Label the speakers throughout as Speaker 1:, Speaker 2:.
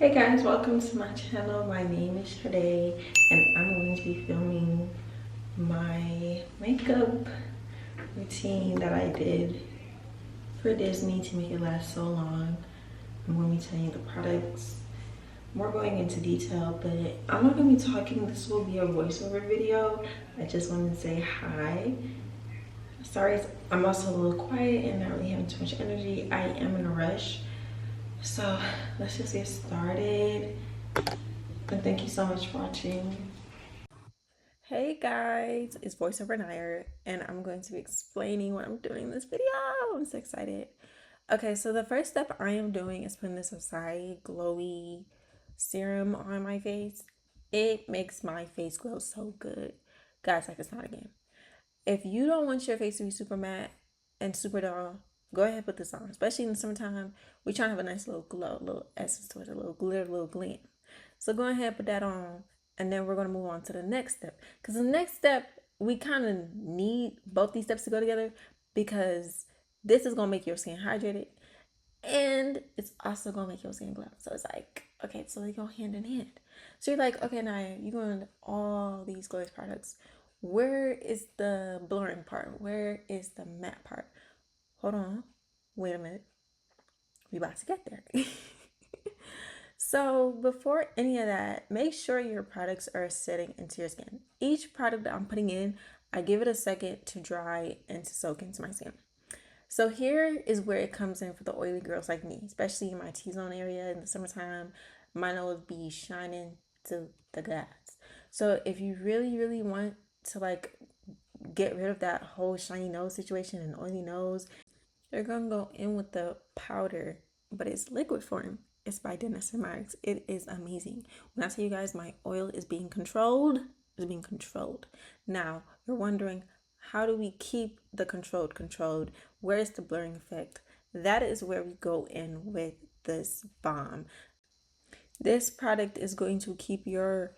Speaker 1: Hey guys, welcome to my channel. My name is Sade and I'm going to be filming my makeup routine that I did for Disney to make it last so long. I'm going to be telling you the products. We're going into detail, but I'm not going to be talking. This will be a voiceover video. I just wanted to say hi. Sorry, I'm also a little quiet and not really having too much energy. I am in a rush. So let's just get started. And thank you so much for watching. Hey guys, it's voiceover Nair, and I'm going to be explaining what I'm doing in this video. I'm so excited. Okay, so the first step I am doing is putting this Acai glowy serum on my face. It makes my face glow so good. Guys, like it's not a game. If you don't want your face to be super matte and super dull, go ahead and put this on. Especially in the summertime, we're trying to have a nice little glow, a little essence to it, a little glitter, a little gleam. So go ahead and put that on, and then we're going to move on to the next step. Because the next step, we kind of need both these steps to go together because this is going to make your skin hydrated and it's also going to make your skin glow. So it's like, okay, so they go hand in hand. So you're like, okay, Naya, you're going to all these glorious products. Where is the blurring part? Where is the matte part? Hold on. Wait a minute. We about to get there. So before any of that, make sure your products are setting into your skin. Each product that I'm putting in, I give it a second to dry and to soak into my skin. So here is where it comes in for the oily girls like me, especially in my T-zone area in the summertime. My nose be shining to the gods. So if you really, really want to like get rid of that whole shiny nose situation and oily nose, you're gonna go in with the powder, but it's liquid form. It's by Dennis and Marks. It is amazing. When I tell you guys my oil is being controlled, it's being controlled. Now you're wondering, how do we keep the controlled? Where is the blurring effect? That is where we go in with this balm. This product is going to keep your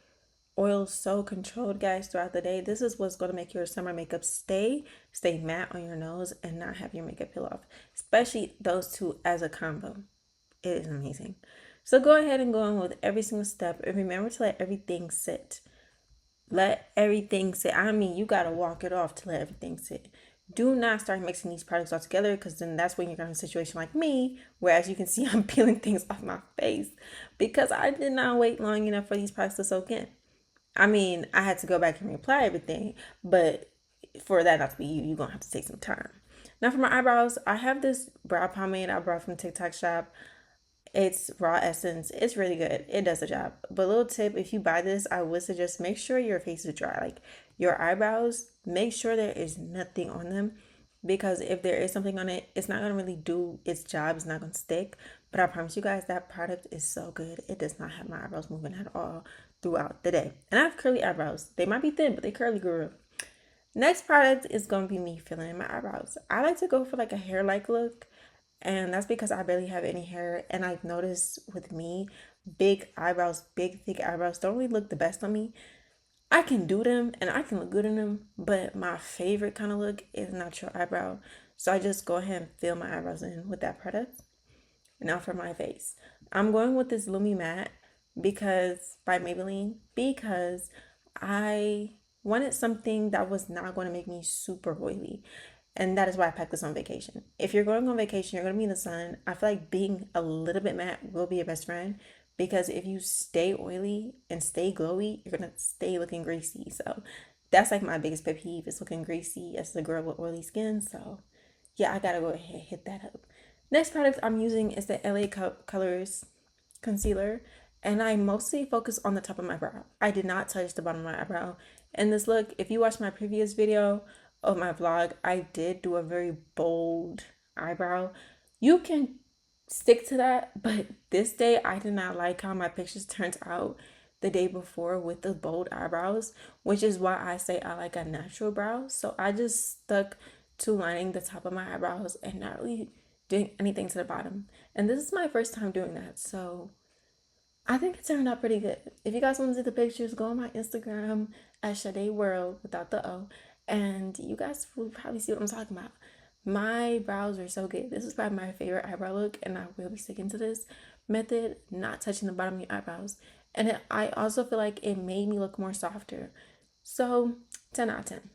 Speaker 1: oil so controlled, guys, throughout the day. This is what's going to make your summer makeup stay matte on your nose and not have your makeup peel off, especially those two as a combo. It is amazing. So go ahead and go in with every single step and remember to let everything sit. Let everything sit. I mean, you got to walk it off to let everything sit. Do not start mixing these products all together because then that's when you're going to have a situation like me, where as you can see, I'm peeling things off my face because I did not wait long enough for these products to soak in. I mean, I had to go back and reapply everything, but for that not to be you, you're going to have to take some time. Now for my eyebrows, I have this brow pomade I brought from TikTok shop. It's Raw Essence. It's really good. It does the job. But little tip, if you buy this, I would suggest make sure your face is dry. Like your eyebrows, make sure there is nothing on them because if there is something on it, it's not going to really do its job. It's not going to stick. But I promise you guys that product is so good. It does not have my eyebrows moving at all throughout the day. And I have curly eyebrows. They might be thin, but they curly grew. Next product is going to be me filling in my eyebrows. I like to go for like a hair-like look. And that's because I barely have any hair. And I've noticed with me, big eyebrows, big, thick eyebrows don't really look the best on me. I can do them and I can look good in them. But my favorite kind of look is natural eyebrow. So I just go ahead and fill my eyebrows in with that product. Now for my face. I'm going with this Lumi Matte because by Maybelline because I wanted something that was not going to make me super oily. And that is why I packed this on vacation. If you're going on vacation, you're going to be in the sun. I feel like being a little bit matte will be your best friend because if you stay oily and stay glowy, you're going to stay looking greasy. So that's like my biggest pet peeve is looking greasy as a girl with oily skin. So yeah, I got to go ahead and hit that up. Next product I'm using is the LA Colors concealer and I mostly focus on the top of my brow. I did not touch the bottom of my eyebrow. And this look, if you watch my previous video of my vlog, I did do a very bold eyebrow. You can stick to that, but this day I did not like how my pictures turned out the day before with the bold eyebrows, which is why I say I like a natural brow. So I just stuck to lining the top of my eyebrows and not really doing anything to the bottom. And this is my first time doing that, so I think it turned out pretty good. If you guys want to see the pictures, go on my Instagram at Sade World without the O, and you guys will probably see what I'm talking about. My brows are so good. This is probably my favorite eyebrow look, and I will be sticking to this method, not touching the bottom of your eyebrows. And I also feel like it made me look more softer. So 10 out of 10.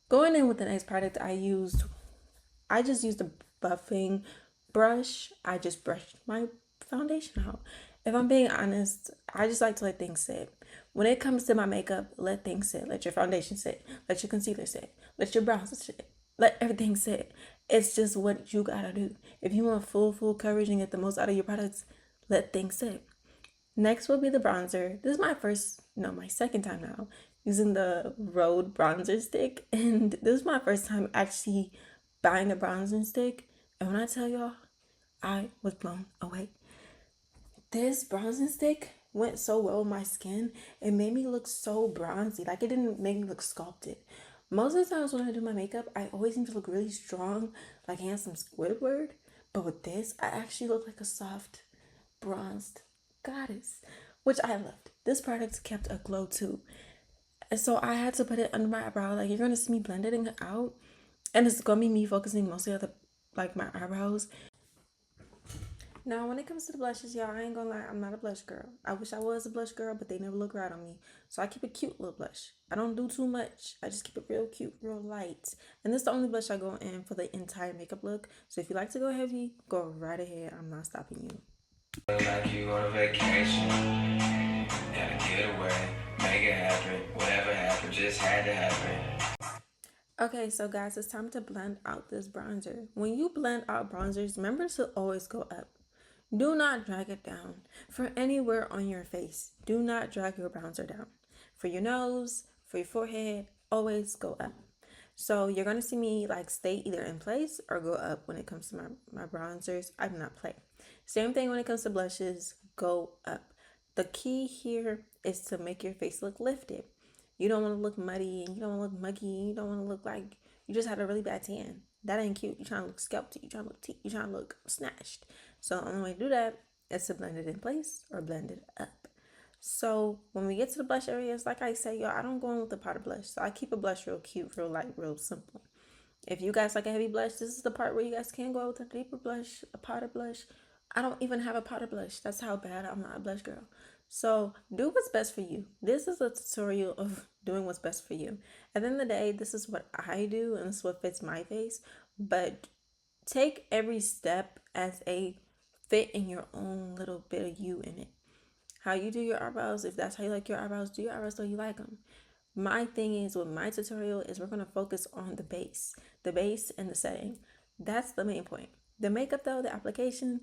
Speaker 1: Going in with the next product I just used a buffing brush. I just brushed my foundation out. If I'm being honest, I just like to let things sit. When it comes to my makeup, let things sit. Let your foundation sit. Let your concealer sit. Let your brows sit. Let everything sit. It's just what you gotta do. If you want full coverage and get the most out of your products, let things sit. Next will be the bronzer. This is my second time now using the Rhode bronzer stick. And this is my first time actually buying a bronzing stick. And when I tell y'all, I was blown away. This bronzing stick went so well with my skin. It made me look so bronzy. Like, it didn't make me look sculpted. Most of the times when I do my makeup, I always need to look really strong, like handsome Squidward. But with this, I actually look like a soft, bronzed goddess, which I loved. This product kept a glow too. And so I had to put it under my eyebrow. Like, you're gonna see me blending it out. And it's gonna be me focusing mostly on my eyebrows. Now, when it comes to the blushes, y'all, I ain't gonna lie, I'm not a blush girl. I wish I was a blush girl, but they never look right on me. So I keep a cute little blush. I don't do too much. I just keep it real cute, real light. And this is the only blush I go in for the entire makeup look. So if you like to go heavy, go right ahead. I'm not stopping you. Like you on a vacation, gotta get away, make it happen. Whatever happened, just had to happen. Okay, so guys, it's time to blend out this bronzer. When you blend out bronzers, remember to always go up. Do not drag it down. For anywhere on your face, do not drag your bronzer down. For your nose, for your forehead, always go up. So you're going to see me like stay either in place or go up when it comes to my bronzers. I do not play. Same thing when it comes to blushes, go up. The key here is to make your face look lifted. You don't want to look muddy and you don't want to look muggy. You don't want to look like you just had a really bad tan. That ain't cute. You're trying to look sculpted. You're trying to look you're trying to look snatched. So the only way to do that is to blend it in place or blend it up. So when we get to the blush areas, like I say, y'all, I don't go in with the powder blush. So I keep a blush real cute, real light, real simple. If you guys like a heavy blush, this is the part where you guys can go with a deeper blush, a powder blush. I don't even have a powder blush. That's how bad I'm not a blush girl. So do what's best for you. This is a tutorial of doing what's best for you. At the end of the day, this is what I do and this is what fits my face. But take every step as a fit in your own little bit of you in it. How you do your eyebrows, if that's how you like your eyebrows, do your eyebrows so you like them. My thing is with my tutorial is we're going to focus on the base and the setting. That's the main point. The makeup though, the application,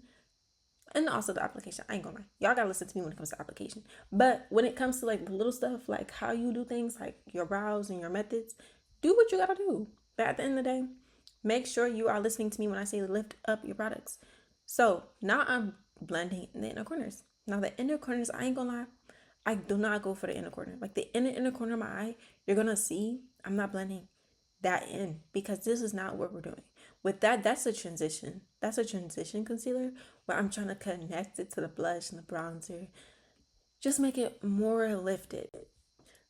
Speaker 1: and also the application. I ain't gonna lie. Y'all gotta listen to me when it comes to application. But when it comes to like the little stuff, like how you do things, like your brows and your methods, do what you gotta do. But at the end of the day, make sure you are listening to me when I say lift up your products. So now I'm blending in the inner corners. Now the inner corners, I ain't gonna lie, I do not go for the inner corner. Like the inner corner of my eye, you're gonna see I'm not blending that in because this is not what we're doing. With that, that's a transition. That's a transition concealer where I'm trying to connect it to the blush and the bronzer. Just make it more lifted.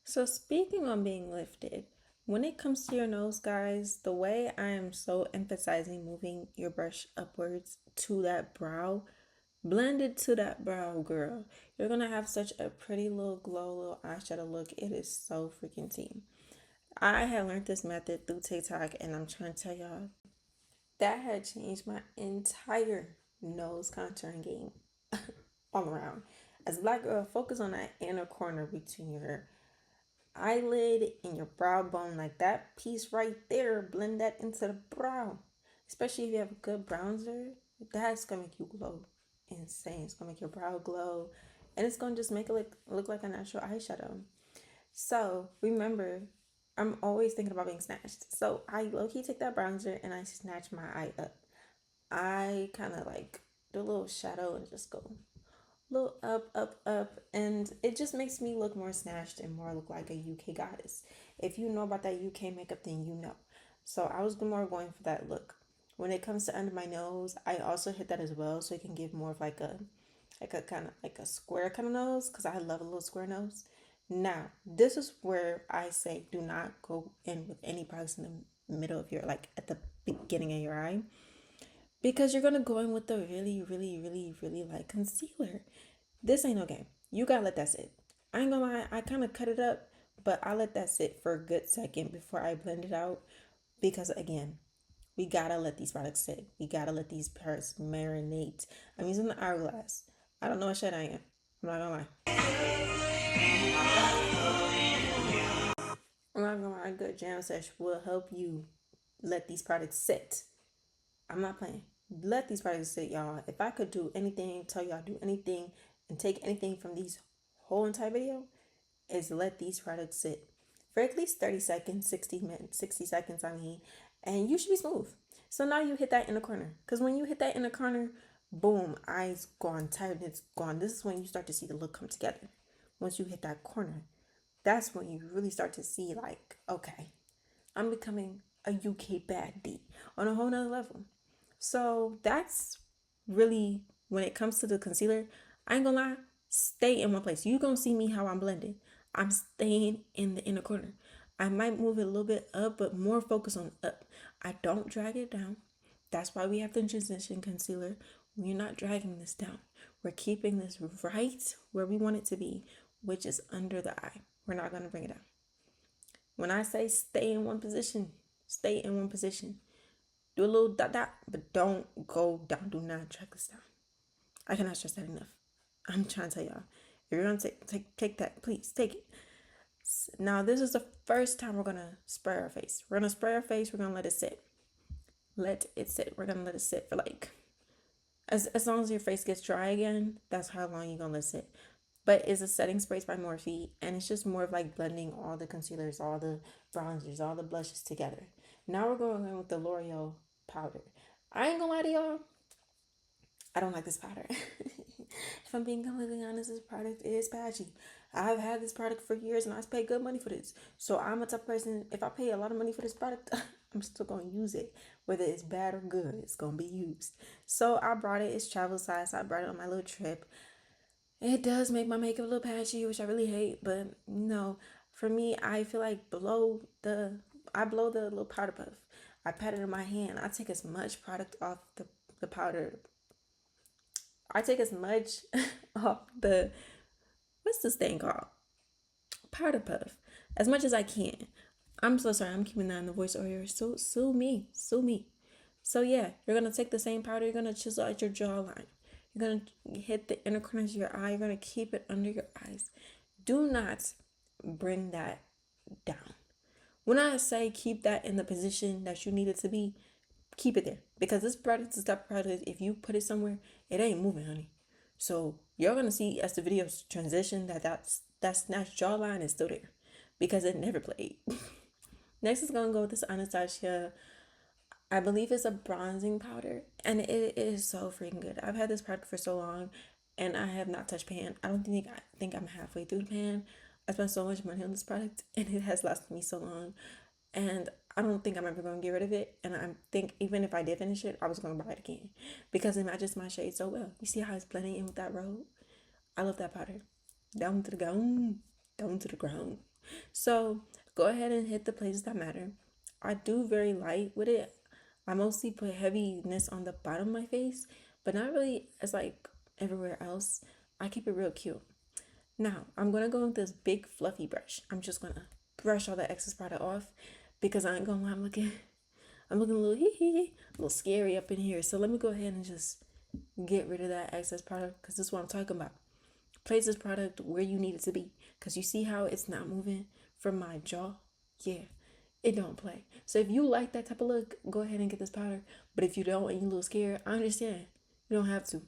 Speaker 1: So speaking on being lifted, when it comes to your nose, guys, the way I am so emphasizing moving your brush upwards to that brow, blend it to that brow, girl. You're gonna have such a pretty little glow, little eyeshadow look. It is so freaking tea. I had learned this method through TikTok, and I'm trying to tell y'all that had changed my entire nose contouring game all around. As a black girl, focus on that inner corner between your eyelid and your brow bone, like that piece right there. Blend that into the brow, especially if you have a good bronzer. That's gonna make you glow insane. It's gonna make your brow glow, and it's gonna just make it look like a natural eyeshadow. So remember, I'm always thinking about being snatched. So I low key take that bronzer and I snatch my eye up. I kind of like do a little shadow and just go a little up, and it just makes me look more snatched and more look like a UK goddess. If you know about that UK makeup, then you know. So I was more going for that look. When it comes to under my nose, I also hit that as well, so it can give more of like a kind of like a square kind of nose because I love a little square nose. Now, this is where I say do not go in with any products in the middle of your, like at the beginning of your eye. because you're gonna go in with a really, really, really, really light concealer. This ain't no game. You gotta let that sit. I ain't gonna lie, I kind of cut it up, but I let that sit for a good second before I blend it out because again, we gotta let these products sit. We gotta let these parts marinate. I'm using the hourglass. I don't know what shade I am. I'm not gonna lie. I'm not gonna lie. A good jam sesh will help you let these products sit. I'm not playing. Let these products sit, y'all. If I could do anything, tell y'all do anything, and take anything from these whole entire video, is let these products sit for at least 30 seconds, 60 minutes, 60 seconds, I mean, and you should be smooth. So now you hit that inner corner. Because when you hit that inner corner, boom, eyes gone, tiredness gone. This is when you start to see the look come together. Once you hit that corner, that's when you really start to see, like, okay, I'm becoming a UK baddie on a whole nother level. So that's really when it comes to the concealer. I ain't gonna lie, stay in one place. You gonna see me how I'm blending. I'm staying in the inner corner. I might move it a little bit up, but more focus on up. I don't drag it down. That's why we have the transition concealer. We're not dragging this down. We're keeping this right where we want it to be, which is under the eye. We're not gonna bring it down. When I say stay in one position, stay in one position. Do a little dot dot, but don't go down. Do not drag this down. I cannot stress that enough. I'm trying to tell y'all. If you're gonna take that, please take it. Now this is the first time we're gonna spray our face. We're gonna spray our face. We're gonna let it sit. Let it sit. We're gonna let it sit for like as long as your face gets dry again. That's how long you're gonna let it sit. But it's a setting spray by Morphe, and it's just more of like blending all the concealers, all the bronzers, all the blushes together. Now we're going in with the L'Oreal powder. I ain't gonna lie to y'all, I don't like this powder. If I'm being completely honest, this product is patchy. I've had this product for years and I paid good money for this. So I'm a type of person, if I pay a lot of money for this product, I'm still gonna use it. Whether it's bad or good, it's gonna be used. So I brought it, it's travel size. I brought it on my little trip. It does make my makeup a little patchy, which I really hate, but no, for me, I feel like I blow the little powder puff. I pat it in my hand. I take as much product off the powder. I take as much off what's this thing called? Powder puff. As much as I can. I'm so sorry, I'm keeping that in the voice over. So sue me. Sue me. So yeah, you're gonna take the same powder, you're gonna chisel out your jawline. You're gonna hit the inner corners of your eye, you're gonna keep it under your eyes. Do not bring that down. When I say keep that in the position that you need it to be, keep it there. Because this product is that product, if you put it somewhere, it ain't moving, honey. So you're gonna see as the videos transition that snatched jawline is still there. Because it never played. Next is gonna go with this Anastasia, I believe it's a bronzing powder, and it is so freaking good. I've had this product for so long, and I have not touched pan. I think I'm halfway through the pan. I spent so much money on this product, and it has lasted me so long, and I don't think I'm ever going to get rid of it. And I think even if I did finish it, I was going to buy it again because it matches my shade so well. You see how it's blending in with that robe? I love that powder. Down to the ground, down to the ground. So go ahead and hit the places that matter. I do very light with it. I mostly put heaviness on the bottom of my face, but not really as like everywhere else. I keep it real cute. Now, I'm going to go with this big fluffy brush. I'm just going to brush all the excess product off because I ain't going to lie, I'm looking a little a little scary up in here. So let me go ahead and just get rid of that excess product because this is what I'm talking about. Place this product where you need it to be because you see how it's not moving from my jaw? Yeah, it don't play. So if you like that type of look, go ahead and get this powder. But if you don't and you're a little scared, I understand. You don't have to.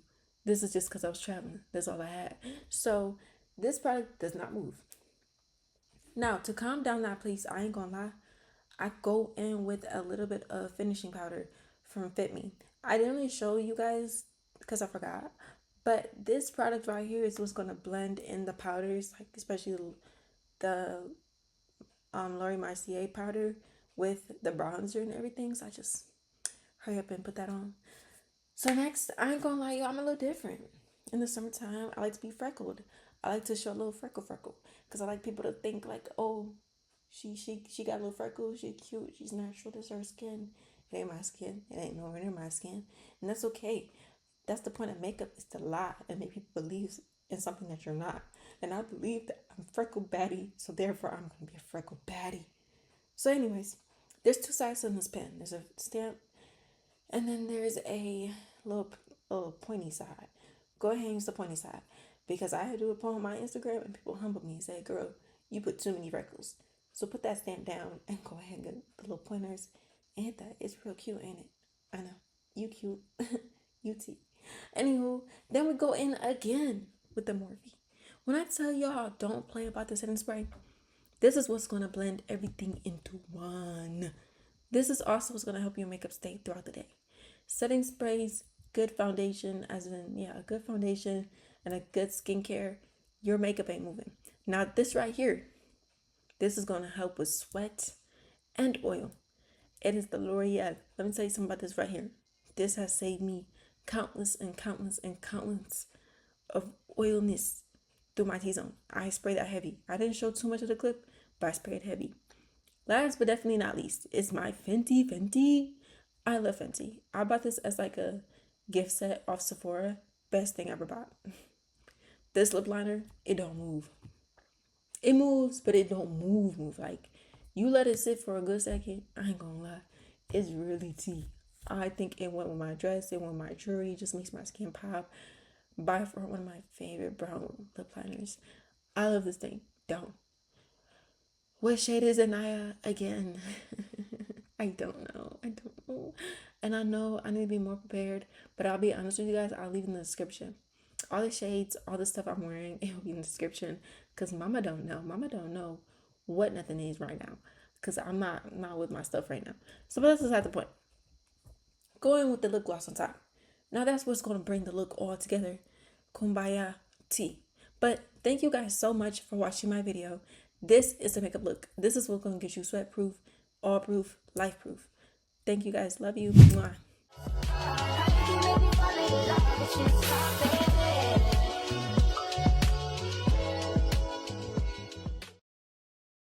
Speaker 1: This is just because I was traveling. That's all I had. So this product does not move. Now, to calm down that place, I ain't gonna lie. I go in with a little bit of finishing powder from Fit Me. I didn't really show you guys because I forgot. But this product right here is what's gonna blend in the powders, like especially the Laura Mercier powder with the bronzer and everything. So I just hurry up and put that on. So next, I ain't gonna lie, y'all, I'm a little different. In the summertime, I like to be freckled. I like to show a little freckle, because I like people to think like, oh, she got a little freckles. She's cute. She's natural. This is her skin. It ain't my skin. It ain't nowhere near my skin. And that's okay. That's the point of makeup, is to lie and make people believe in something that you're not. And I believe that I'm freckle baddie, so therefore I'm gonna be a freckle baddie. So anyways, there's two sides on this pen. There's a stamp, and then there's a little pointy side. Go ahead and use the pointy side, because I had to do a poem on my Instagram and people humbled me and said, girl, you put too many freckles. So put that stamp down and go ahead and get the little pointers and hit that. It's real cute, ain't it? I know. You cute. You T. Anywho, then we go in again with the Morphe. When I tell y'all don't play about the setting spray, this is what's going to blend everything into one. This is also what's going to help your makeup stay throughout the day. Setting sprays, good foundation, as in, a good foundation and a good skincare, your makeup ain't moving. Now, this right here, this is going to help with sweat and oil. It is the L'Oreal. Let me tell you something about this right here. This has saved me countless and countless and countless of oilness through my T-zone. I spray that heavy. I didn't show too much of the clip, but I sprayed heavy. Last but definitely not least is my Fenty. I love Fenty. I bought this as like a gift set off Sephora. Best thing I ever bought. This lip liner, it don't move. It moves, but it don't move. Like, you let it sit for a good second, I ain't gonna lie, it's really tea. I think it went with my dress, it went with my jewelry, it just makes my skin pop. By far one of my favorite brown lip liners. I love this thing. Don't. What shade is it, Naya? Again. I don't know. And I know I need to be more prepared, but I'll be honest with you guys, I'll leave in the description. All the shades, all the stuff I'm wearing, it will be in the description, because mama don't know. Mama don't know what nothing is right now, because I'm not with my stuff right now. So but that's beside the point. Go in with the lip gloss on top. Now that's what's going to bring the look all together. Kumbaya tea. But thank you guys so much for watching my video. This is the makeup look. This is what's going to get you sweat proof, all proof, life proof. Thank you guys. Love you. Mwah.